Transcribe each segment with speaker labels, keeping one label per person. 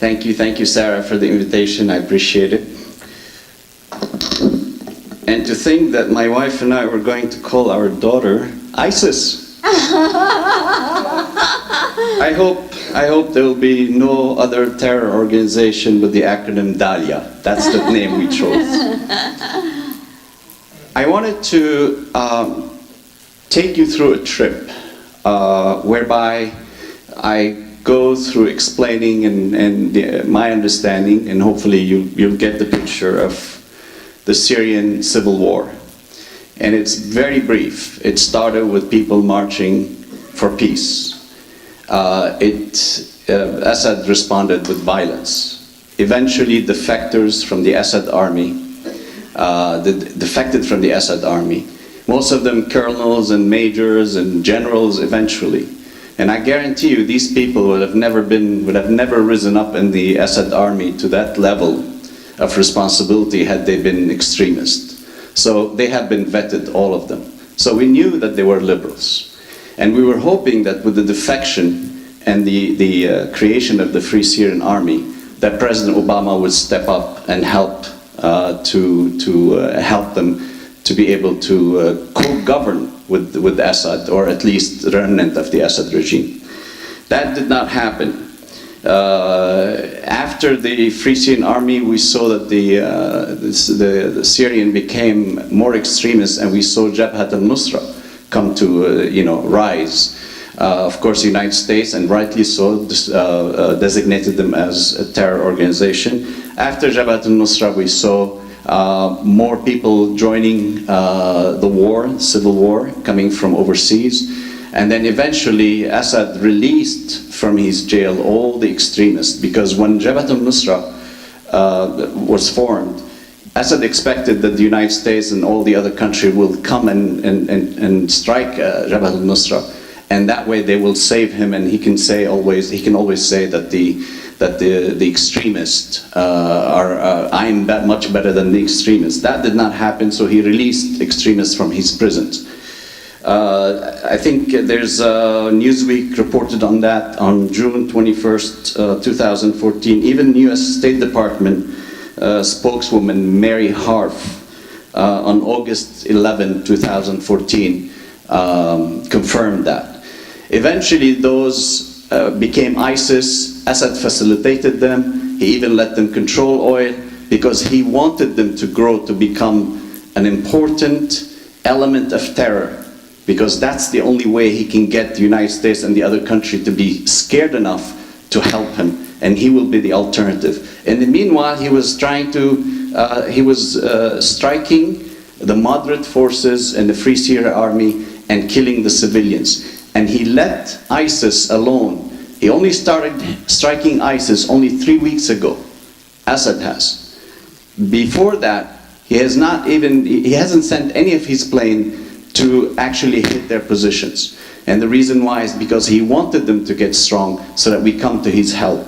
Speaker 1: Thank you, Sarah, for the invitation. I appreciate it. And to think that my wife and I were going to call our daughter ISIS. I hope there will be no other terror organization with the acronym Dahlia. That's the name we chose. I wanted to take you through a trip whereby I go through explaining and my understanding, and hopefully you'll get the picture of the Syrian civil war. And it's very brief. It started with people marching for peace. Assad responded with violence. Eventually, defectors from the Assad army, defected from the Assad army, most of them colonels and majors and generals eventually. And I guarantee you, these people would have never risen up in the Assad army to that level of responsibility had they been extremists. So they have been vetted, all of them. So we knew that they were liberals. And we were hoping that with the defection and the creation of the Free Syrian Army, that President Obama would step up and help help them to be able to co-govern with Assad, or at least the remnant of the Assad regime. That did not happen. After the Free Syrian Army, we saw that the Syrian became more extremist, and we saw Jabhat al-Nusra come to rise. Of course, the United States, and rightly so, designated them as a terror organization. After Jabhat al-Nusra, we saw more people joining the war, civil war, coming from overseas. And then eventually Assad released from his jail all the extremists, because when Jabhat al-Nusra was formed, Assad expected that the United States and all the other countries will come and strike Jabhat al-Nusra, and that way they will save him, and he can always say that the extremists I'm much better than the extremists. That did not happen, so he released extremists from his prisons. I think there's Newsweek reported on that on June 21st, 2014. Even U.S. State Department spokeswoman Mary Harf on August 11, 2014 confirmed that. Eventually those became ISIS. Assad facilitated them. He even let them control oil because he wanted them to grow to become an important element of terror, because that's the only way he can get the United States and the other country to be scared enough to help him, and he will be the alternative. In the meanwhile, he was striking the moderate forces and the Free Syria Army and killing the civilians. And he let ISIS alone. He only started striking ISIS only 3 weeks ago. Assad has. Before that, he hasn't sent any of his plane to actually hit their positions. And the reason why is because he wanted them to get strong so that we come to his help.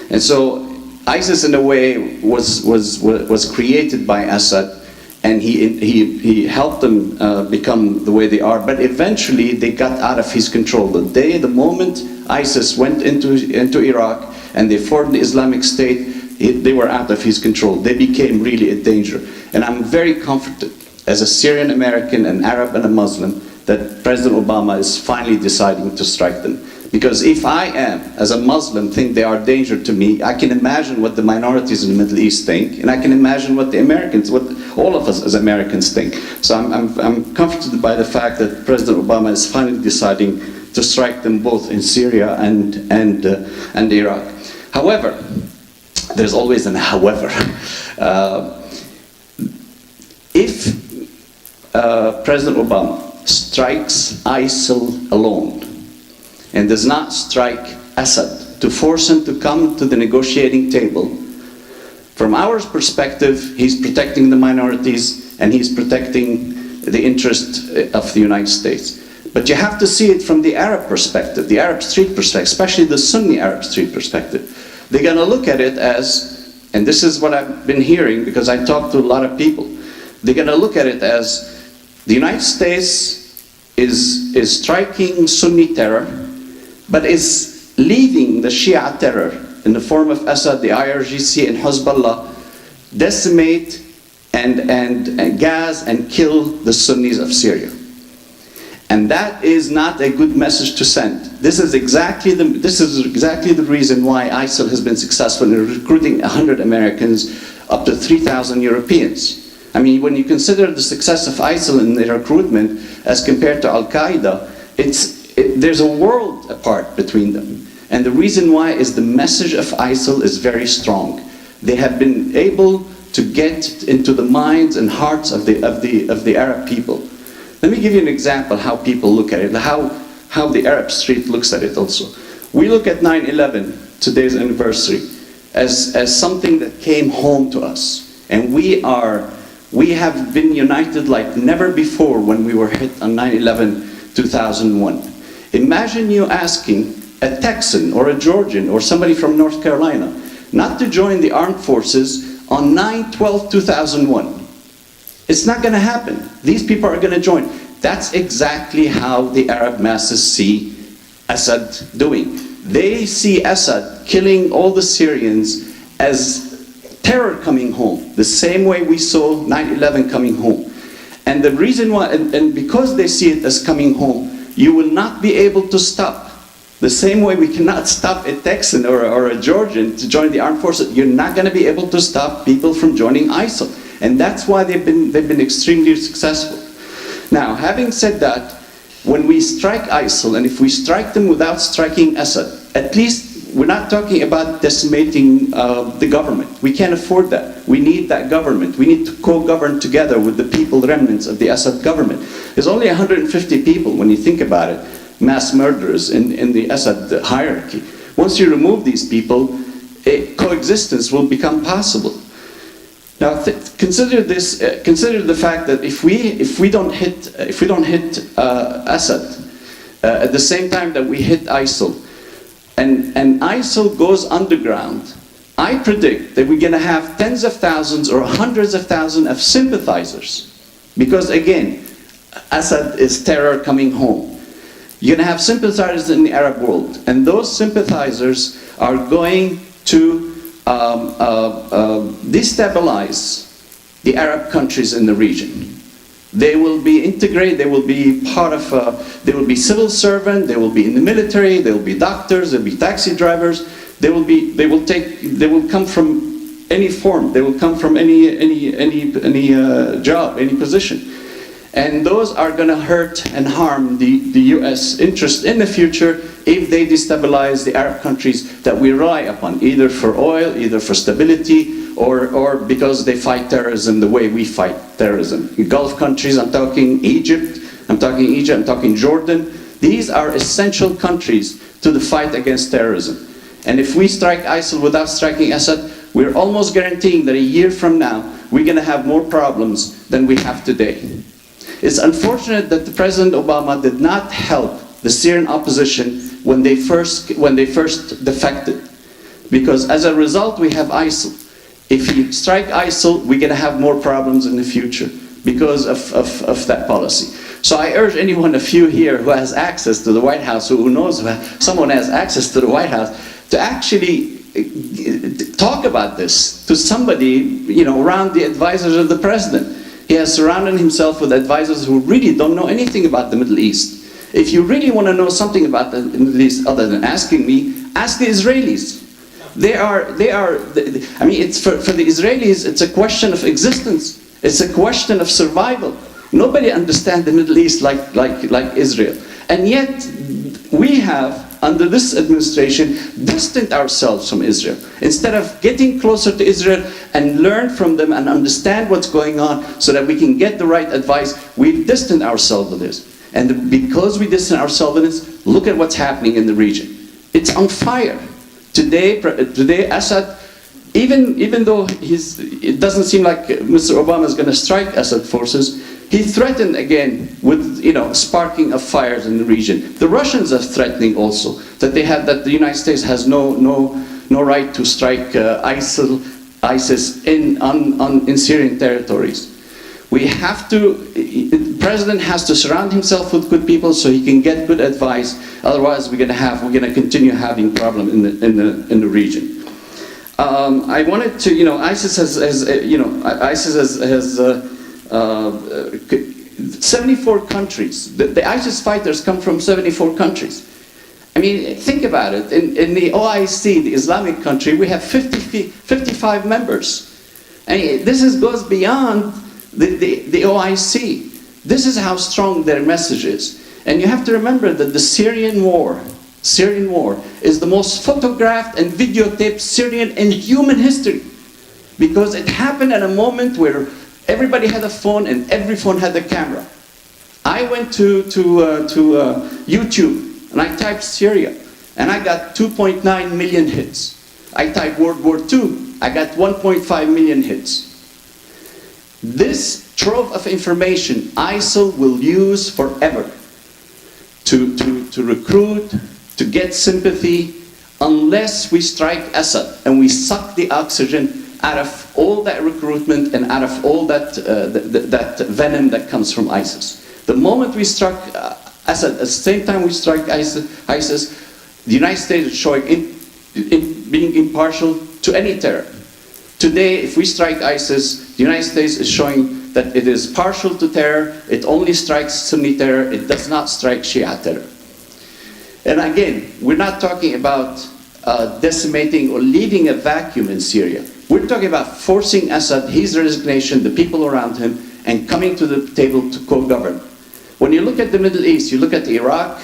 Speaker 1: And so ISIS in a way was created by Assad, and he helped them become the way they are, but eventually they got out of his control. The moment ISIS went into Iraq and they formed the Islamic State, they were out of his control. They became really a danger. And I'm very comforted as a Syrian-American, an Arab and a Muslim, that President Obama is finally deciding to strike them. Because if I am, as a Muslim, think they are a danger to me, I can imagine what the minorities in the Middle East think, and I can imagine what the Americans, what all of us as Americans think. So I'm comforted by the fact that President Obama is finally deciding to strike them both in Syria and Iraq. However, there's always an however. If President Obama strikes ISIL alone and does not strike Assad to force him to come to the negotiating table, from our perspective, he's protecting the minorities and he's protecting the interest of the United States. But you have to see it from the Arab perspective, the Arab street perspective, especially the Sunni Arab street perspective. They're going to look at it as, and this is what I've been hearing because I talk to a lot of people, they're going to look at it as the United States is striking Sunni terror, but is leaving the Shia terror in the form of Assad, the IRGC, and Hezbollah, decimate and gas and kill the Sunnis of Syria. And that is not a good message to send. This is exactly the reason why ISIL has been successful in recruiting 100 Americans up to 3,000 Europeans. I mean, when you consider the success of ISIL in their recruitment as compared to Al-Qaeda, there's a world apart between them. And the reason why is the message of ISIL is very strong. They have been able to get into the minds and hearts of the Arab people. Let me give you an example how people look at it, how the Arab street looks at it also. We look at 9/11, today's anniversary, as something that came home to us. And we have been united like never before when we were hit on 9/11, 2001. Imagine you asking a Texan or a Georgian or somebody from North Carolina not to join the armed forces on 9/12/2001. It's not going to happen. These people are going to join. That's exactly how the Arab masses see Assad doing. They see Assad killing all the Syrians as terror coming home, the same way we saw 9/11 coming home. And the reason why, and because they see it as coming home, you will not be able to stop. The same way we cannot stop a Texan or a Georgian to join the armed forces, you're not going to be able to stop people from joining ISIL. And that's why they've been extremely successful. Now, having said that, when we strike ISIL, and if we strike them without striking Assad, at least we're not talking about decimating the government. We can't afford that. We need that government. We need to co-govern together with the people remnants of the Assad government. There's only 150 people, when you think about it, mass murderers in the Assad hierarchy. Once you remove these people, coexistence will become possible. Now, consider this. Consider the fact that if we don't hit Assad at the same time that we hit ISIL, and ISIL goes underground, I predict that we're going to have tens of thousands or hundreds of thousands of sympathizers, because again, Assad is terror coming home. You're going to have sympathizers in the Arab world, and those sympathizers are going to destabilize the Arab countries in the region. They will be integrated, they will be part of, they will be civil servants, they will be in the military, they will be doctors, they will be taxi drivers, they will come from any form, they will come from any job, any position. And those are going to hurt and harm the US interest in the future if they destabilize the Arab countries that we rely upon, either for oil, either for stability, or because they fight terrorism the way we fight terrorism. In Gulf countries, I'm talking Egypt, I'm talking Jordan. These are essential countries to the fight against terrorism. And if we strike ISIL without striking Assad, we're almost guaranteeing that a year from now, we're going to have more problems than we have today. It's unfortunate that President Obama did not help the Syrian opposition when they first defected, because as a result we have ISIL. If you strike ISIL, we're going to have more problems in the future because of that policy. So I urge anyone of you here who has access to the White House, who knows someone has access to the White House, to actually talk about this to somebody, around the advisors of the president. He has surrounded himself with advisors who really don't know anything about the Middle East. If you really want to know something about the Middle East other than asking me, ask the Israelis. I mean, it's for the Israelis, it's a question of existence. It's a question of survival. Nobody understands the Middle East like Israel. And yet, we have, under this administration, distanced ourselves from Israel. Instead of getting closer to Israel and learn from them and understand what's going on so that we can get the right advice, we've distanced ourselves with this. And because we distance ourselves with this, look at what's happening in the region. It's on fire. Today Assad, even though it doesn't seem like Mr. Obama is going to strike Assad forces, he threatened again with sparking of fires in the region. The Russians are threatening also that the United States has no right to strike ISIS in Syrian territories. We have to, the president has to surround himself with good people so he can get good advice. Otherwise, we're going to continue having problem in the region. I wanted to, ISIS has 74 countries. The ISIS fighters come from 74 countries. I mean, think about it. In the OIC, the Islamic country, we have 55 members. And this goes beyond the OIC. This is how strong their message is. And you have to remember that the Syrian war is the most photographed and videotaped Syrian in human history. Because it happened at a moment where everybody had a phone and every phone had a camera. I went to YouTube and I typed Syria and I got 2.9 million hits. I typed World War II, I got 1.5 million hits. This trove of information ISIL will use forever to recruit, to get sympathy, unless we strike Assad and we suck the oxygen out of all that recruitment and out of all that, that venom that comes from ISIS. The moment we struck Assad, at the same time we strike ISIS, the United States is showing being impartial to any terror. Today, if we strike ISIS, the United States is showing that it is partial to terror, it only strikes Sunni terror, it does not strike Shia terror. And again, we're not talking about decimating or leaving a vacuum in Syria. We're talking about forcing Assad, his resignation, the people around him, and coming to the table to co-govern. When you look at the Middle East, you look at Iraq,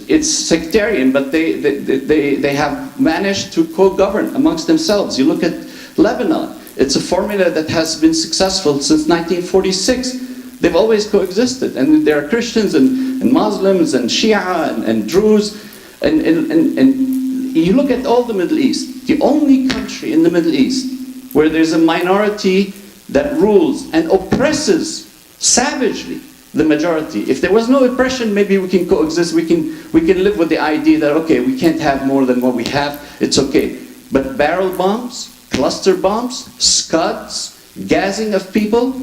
Speaker 1: it's sectarian, but they have managed to co-govern amongst themselves. You look at Lebanon, it's a formula that has been successful since 1946. They've always coexisted, and there are Christians and Muslims and Shia and Druze, and you look at all the Middle East, the only country in the Middle East where there's a minority that rules and oppresses savagely the majority. If there was no oppression, maybe we can coexist, we can live with the idea that, okay, we can't have more than what we have, it's okay. But barrel bombs, cluster bombs, scuds, gassing of people,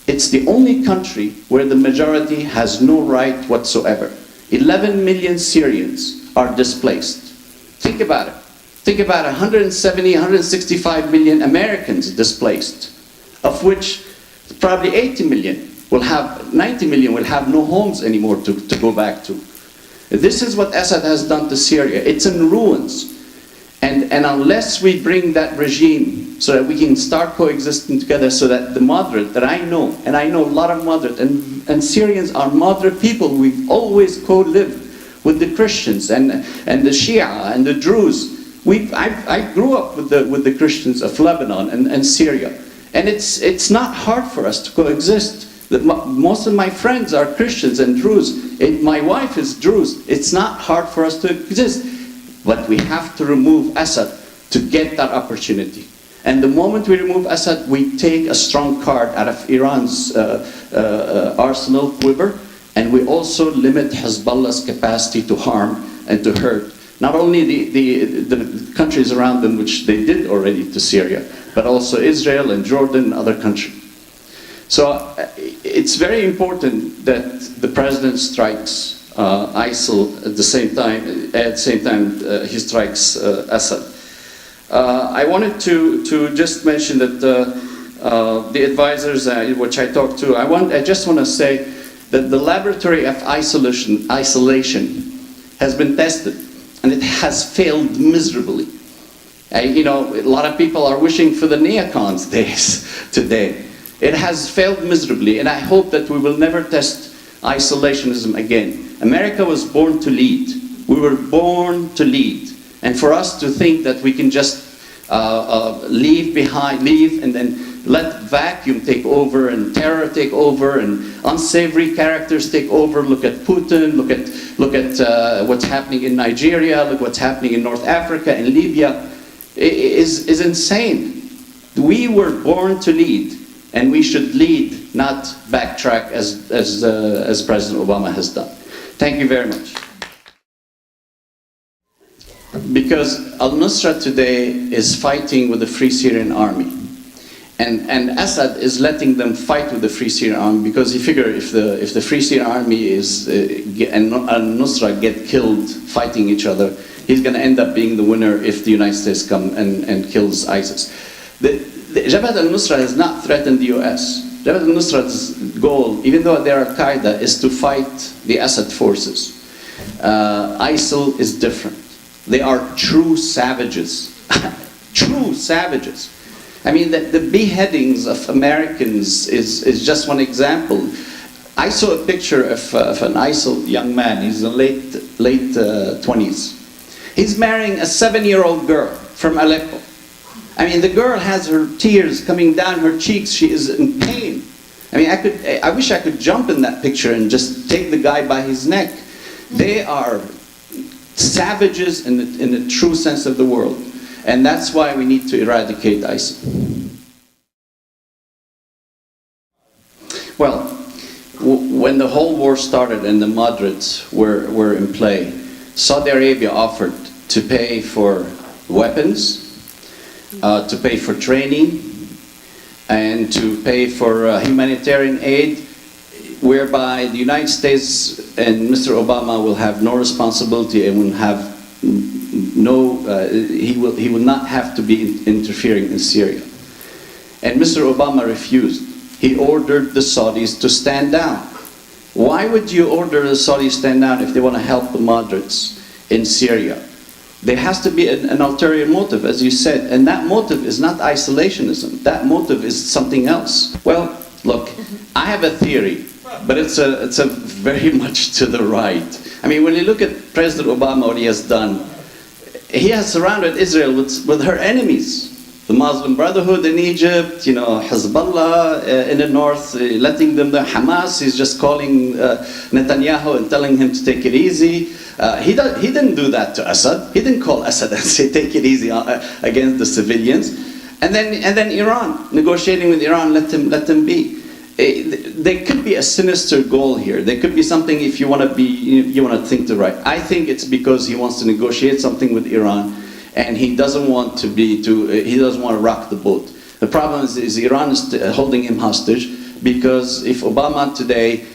Speaker 1: it's the only country where the majority has no right whatsoever. 11 million Syrians are displaced. Think about it. Think about 170, 165 million Americans displaced, of which probably 80 million will have, 90 million will have no homes anymore to go back to. This is what Assad has done to Syria. It's in ruins. And unless we bring that regime so that we can start coexisting together, so that the moderate that I know, and I know a lot of moderate, and Syrians are moderate people, we've always co-lived with the Christians and the Shia and the Druze. I grew up with the Christians of Lebanon and Syria. And it's not hard for us to coexist. Most of my friends are Christians and Druze. My wife is Druze. It's not hard for us to exist. But we have to remove Assad to get that opportunity. And the moment we remove Assad, we take a strong card out of Iran's arsenal quiver, and we also limit Hezbollah's capacity to harm and to hurt. Not only the countries around them, which they did already to Syria, but also Israel and Jordan and other countries. So it's very important that the president strikes ISIL at the same time he strikes Assad. I wanted to just mention that the advisors which I talked to, I just want to say that the laboratory of isolation has been tested, and it has failed miserably. A lot of people are wishing for the neocons days today. It has failed miserably, and I hope that we will never test isolationism again. America was born to lead. We were born to lead. And for us to think that we can just leave and then let vacuum take over and terror take over and unsavory characters take over. Look at Putin, look at what's happening in Nigeria, look what's happening in North Africa and Libya, is insane. We were born to lead, and we should lead, not backtrack as President Obama has done. Thank you very much. Because al-Nusra today is fighting with the Free Syrian Army. And Assad is letting them fight with the Free Syrian Army because he figures if the Free Syrian Army and Nusra get killed fighting each other, he's going to end up being the winner if the United States come and kills ISIS. The Jabhat al-Nusra has not threatened the US. Jabhat al-Nusra's goal, even though they're Al-Qaeda, is to fight the Assad forces. ISIL is different. They are true savages. True savages. I mean, the beheadings of Americans is just one example. I saw a picture of an ISIL young man. He's in late 20s. He's marrying a 7-year-old girl from Aleppo. I mean, the girl has her tears coming down her cheeks. She is in pain. I mean, I wish I could jump in that picture and just take the guy by his neck. They are savages in the true sense of the word. And that's why we need to eradicate ISIL. Well, when the whole war started and the moderates were in play, Saudi Arabia offered to pay for weapons, to pay for training, and to pay for humanitarian aid, whereby the United States and Mr. Obama will have no responsibility and will have he will not have to be interfering in Syria. And Mr. Obama refused. He ordered the Saudis to stand down. Why would you order the Saudis to stand down if they want to help the moderates in Syria? There has to be an ulterior motive, as you said, and that motive is not isolationism. That motive is something else. Well, look, I have a theory, but it's a very much to the right. I mean, when you look at President Obama, what he has done, he has surrounded Israel with her enemies. The Muslim Brotherhood in Egypt, you know, Hezbollah in the north, letting them there. Hamas, he's just calling Netanyahu and telling him to take it easy. He didn't do that to Assad. He didn't call Assad and say, take it easy against the civilians. And then Iran, negotiating with Iran, let them be. There could be a sinister goal here. There could be something if you want to think the right. I think it's because he wants to negotiate something with Iran, and he doesn't want to rock the boat. The problem is Iran is holding him hostage because if Obama today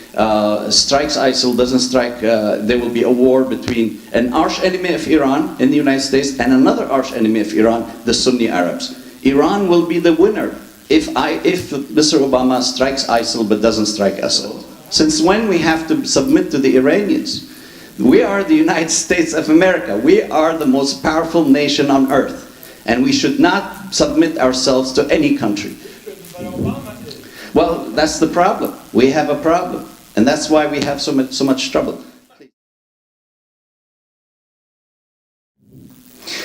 Speaker 1: strikes ISIL, doesn't strike, there will be a war between an arch enemy of Iran in the United States and another arch enemy of Iran, the Sunni Arabs. Iran will be the winner if Mr. Obama strikes ISIL but doesn't strike Assad. Since when we have to submit to the Iranians? We are the United States of America. We are the most powerful nation on earth, and we should not submit ourselves to any country. Well, that's the problem. We have a problem, and that's why we have so much trouble.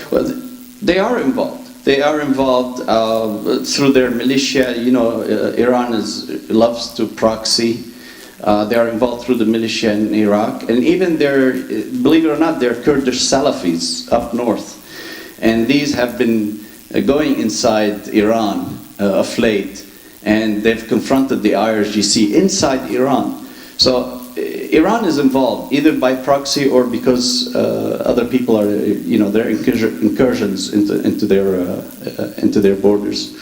Speaker 1: Well, they are involved. They are involved through their militia. You know, Iran loves to proxy. They are involved through the militia in Iraq, and even believe it or not, they're Kurdish Salafis up north, and these have been going inside Iran of late, and they've confronted the IRGC inside Iran. So Iran is involved either by proxy or because other people are, you know, their incursions into their borders.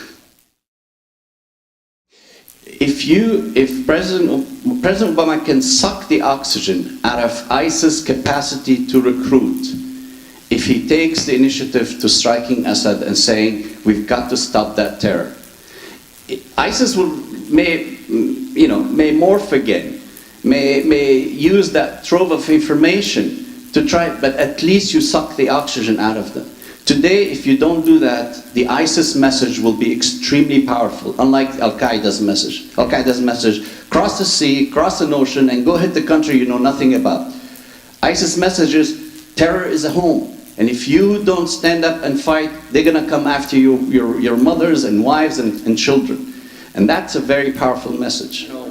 Speaker 1: If President Obama can suck the oxygen out of ISIS' capacity to recruit, if he takes the initiative to striking Assad and saying we've got to stop that terror, ISIS may morph again, may use that trove of information to try, but at least you suck the oxygen out of them. Today, if you don't do that, the ISIS message will be extremely powerful, unlike Al-Qaeda's message. Al-Qaeda's message, cross the sea, cross an ocean, and go hit the country you know nothing about. ISIS message is, terror is a home. And if you don't stand up and fight, they're going to come after you, your mothers and wives and children. And that's a very powerful message. You know,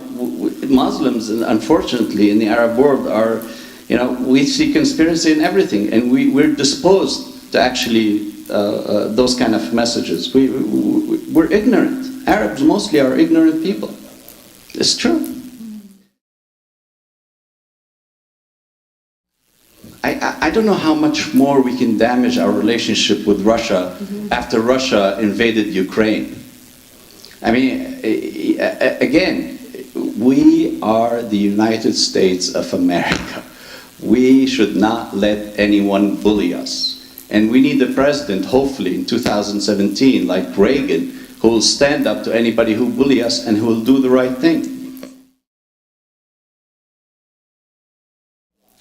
Speaker 1: Muslims, unfortunately, in the Arab world are, you know, we see conspiracy in everything, and we're disposed to actually those kind of messages. We're ignorant. Arabs mostly are ignorant people. It's true. I don't know how much more we can damage our relationship with Russia after Russia invaded Ukraine. I mean, again, we are the United States of America. We should not let anyone bully us. And we need a president, hopefully in 2017, like Reagan, who will stand up to anybody who bully us and who will do the right thing.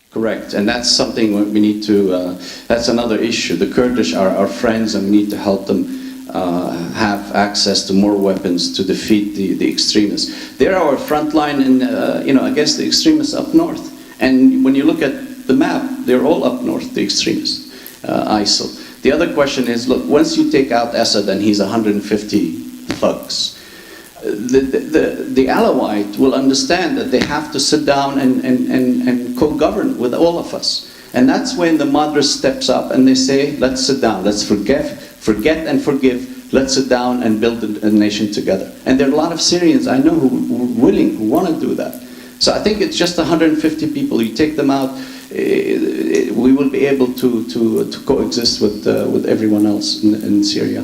Speaker 1: Correct, and that's something we need to, that's another issue. The Kurdish are our friends, and we need to help them have access to more weapons to defeat the extremists. They're our front line against the extremists up north. And when you look at the map, they're all up north, the extremists, ISIL. The other question is, look, once you take out Assad and he's 150 thugs, the Alawite will understand that they have to sit down and co-govern with all of us. And that's when the Madras steps up and they say, let's sit down, let's forget and forgive, let's sit down and build a nation together. And there are a lot of Syrians I know who are willing, who want to do that. So I think it's just 150 people. You take them out, we will be able to coexist with everyone else in Syria.